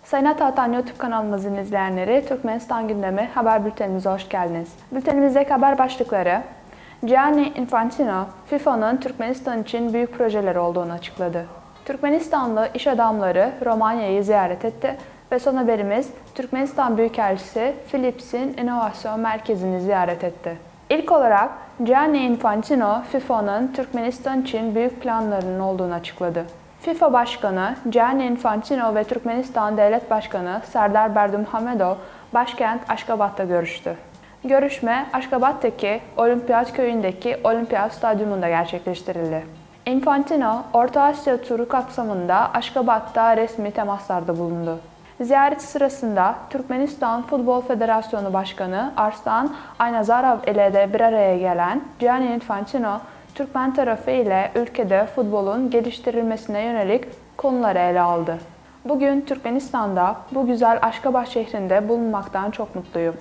Sayın Atatan YouTube kanalımızın izleyenleri, Türkmenistan gündemi haber bültenimize hoş geldiniz. Bültenimizdeki haber başlıkları: Gianni Infantino, FIFA'nın Türkmenistan için büyük projeleri olduğunu açıkladı. Türkmenistanlı iş adamları Romanya'yı ziyaret etti ve son haberimiz Türkmenistan Büyükelçisi Philips'in İnovasyon Merkezi'ni ziyaret etti. İlk olarak Gianni Infantino, FIFA'nın Türkmenistan için büyük planlarının olduğunu açıkladı. FIFA Başkanı Gianni Infantino ve Türkmenistan Devlet Başkanı Serdar Berdimuhamedov başkent Aşgabat'ta görüştü. Görüşme Aşgabat'taki Olimpiyat Köyü'ndeki Olimpiyat Stadyumunda gerçekleştirildi. Infantino, Orta Asya turu kapsamında Aşgabat'ta resmi temaslarda bulundu. Ziyaret sırasında Türkmenistan Futbol Federasyonu Başkanı Arslan Aynazarov ile de bir araya gelen Gianni Infantino, Türkmen tarafı ile ülkede futbolun geliştirilmesine yönelik konuları ele aldı. Bugün Türkmenistan'da, bu güzel Aşgabat şehrinde bulunmaktan çok mutluyum.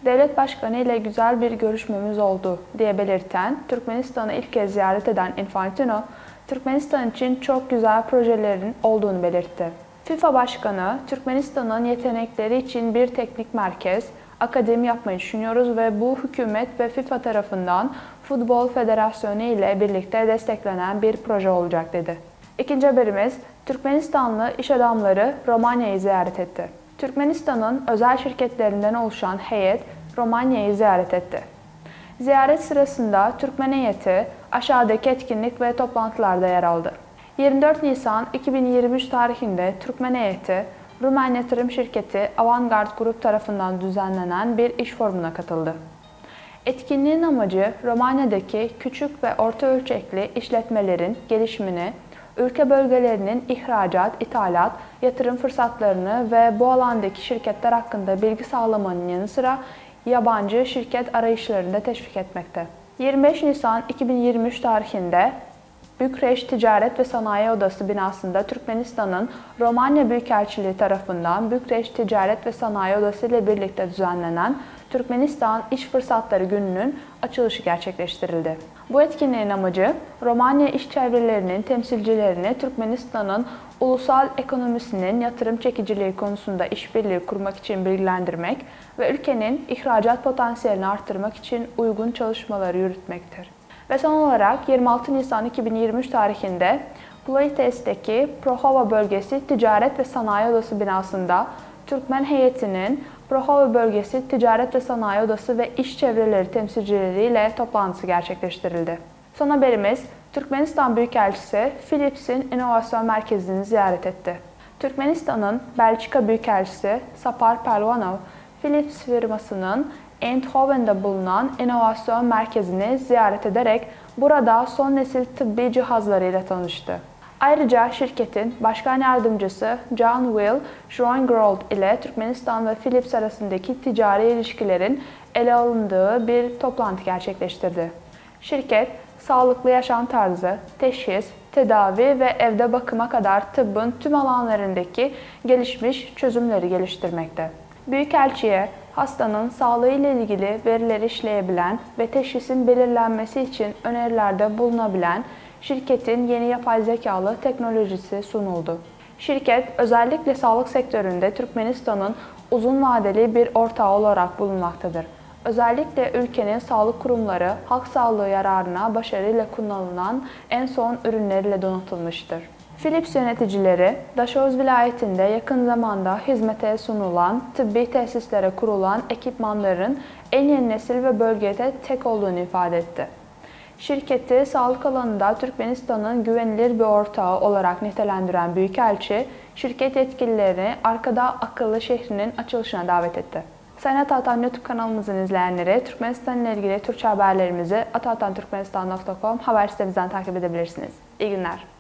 Devlet Başkanı ile güzel bir görüşmemiz oldu diye belirten, Türkmenistan'ı ilk kez ziyaret eden Infantino, Türkmenistan için çok güzel projelerin olduğunu belirtti. FIFA Başkanı, Türkmenistan'ın yetenekleri için bir teknik merkez, akademi yapmayı düşünüyoruz ve bu hükümet ve FIFA tarafından Futbol Federasyonu ile birlikte desteklenen bir proje olacak dedi. İkinci haberimiz, Türkmenistanlı iş adamları Romanya'yı ziyaret etti. Türkmenistan'ın özel şirketlerinden oluşan heyet Romanya'yı ziyaret etti. Ziyaret sırasında Türkmen heyeti aşağıdaki etkinlik ve toplantılarda yer aldı. 24 Nisan 2023 tarihinde Türkmen heyeti, Rumen yatırım şirketi Avantgard Grup tarafından düzenlenen bir iş forumuna katıldı. Etkinliğin amacı Romanya'daki küçük ve orta ölçekli işletmelerin gelişimini, ülke bölgelerinin ihracat, ithalat, yatırım fırsatlarını ve bu alandaki şirketler hakkında bilgi sağlamanın yanı sıra yabancı şirket arayışlarını da teşvik etmekte. 25 Nisan 2023 tarihinde Bükreş Ticaret ve Sanayi Odası binasında Türkmenistan'ın Romanya Büyükelçiliği tarafından Bükreş Ticaret ve Sanayi Odası ile birlikte düzenlenen Türkmenistan İş Fırsatları Günü'nün açılışı gerçekleştirildi. Bu etkinliğin amacı, Romanya iş çevrelerinin temsilcilerini Türkmenistan'ın ulusal ekonomisinin yatırım çekiciliği konusunda işbirliği kurmak için bilgilendirmek ve ülkenin ihracat potansiyelini arttırmak için uygun çalışmaları yürütmektir. Ve son olarak 26 Nisan 2023 tarihinde Ploites'teki Prohova Bölgesi Ticaret ve Sanayi Odası binasında Türkmen heyetinin Prohova Bölgesi Ticaret ve Sanayi Odası ve iş çevreleri temsilcileriyle toplantısı gerçekleştirildi. Son haberimiz, Türkmenistan Büyükelçisi Philips'in İnovasyon Merkezi'ni ziyaret etti. Türkmenistan'ın Belçika Büyükelçisi Sapar Pelvanov, Philips firmasının Eindhoven'da bulunan inovasyon merkezini ziyaret ederek burada son nesil tıbbi cihazlarıyla tanıştı. Ayrıca şirketin başkan yardımcısı John Will Schroengrold ile Türkmenistan ve Philips arasındaki ticari ilişkilerin ele alındığı bir toplantı gerçekleştirdi. Şirket, sağlıklı yaşam tarzı, teşhis, tedavi ve evde bakıma kadar tıbbın tüm alanlarındaki gelişmiş çözümleri geliştirmekte. Büyükelçiye, hastanın sağlığı ile ilgili verileri işleyebilen ve teşhisin belirlenmesi için önerilerde bulunabilen şirketin yeni yapay zekalı teknolojisi sunuldu. Şirket, özellikle sağlık sektöründe Türkmenistan'ın uzun vadeli bir ortağı olarak bulunmaktadır. Özellikle ülkenin sağlık kurumları halk sağlığı yararına başarıyla kullanılan en son ürünleriyle donatılmıştır. Philips yöneticileri, Daşoz vilayetinde yakın zamanda hizmete sunulan, tıbbi tesislere kurulan ekipmanların en yeni nesil ve bölgede tek olduğunu ifade etti. Şirketi sağlık alanında Türkmenistan'ın güvenilir bir ortağı olarak nitelendiren Büyükelçi, şirket yetkililerini Arkada Akıllı şehrinin açılışına davet etti. Sayın Atatan YouTube kanalımızın izleyenleri, Türkmenistan ile ilgili Türkçe haberlerimizi atatanturkmenistan.com haber sitemizden takip edebilirsiniz. İyi günler.